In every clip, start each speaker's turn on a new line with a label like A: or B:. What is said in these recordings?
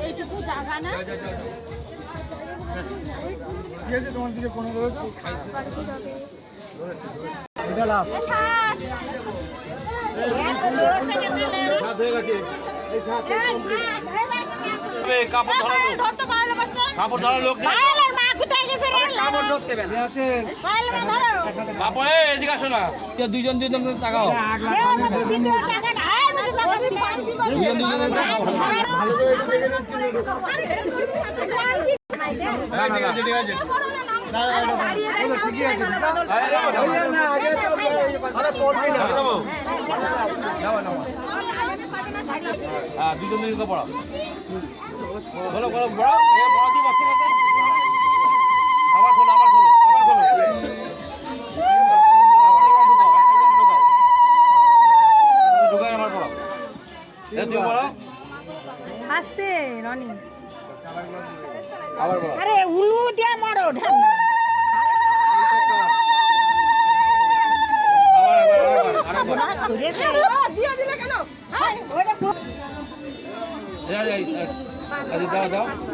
A: এইটুকু জায়গা না
B: তোমার দিকে কোনো
C: কাপড় ধরার লোক কাপড়ে এদিকে আসো না দুইজন দুইজন তাকাও দুজন দুজন পড়াও বলো বলো বড় বড় দিয়ে বসছে না আবার খোলো আবার খোলো আবার খোলো ঢুকাও আমার পড়াও তুমি পড়াও
A: আস্তে রনি
C: আবার বলো
A: আরে উলু দিয়ে মারো ঢামনা দিয়ে দিলে কেন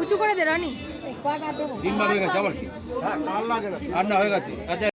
A: উঁচু করে দে রনি
C: তিনবার হয়ে গেছে আবার কি আর না হয়ে গেছে আচ্ছা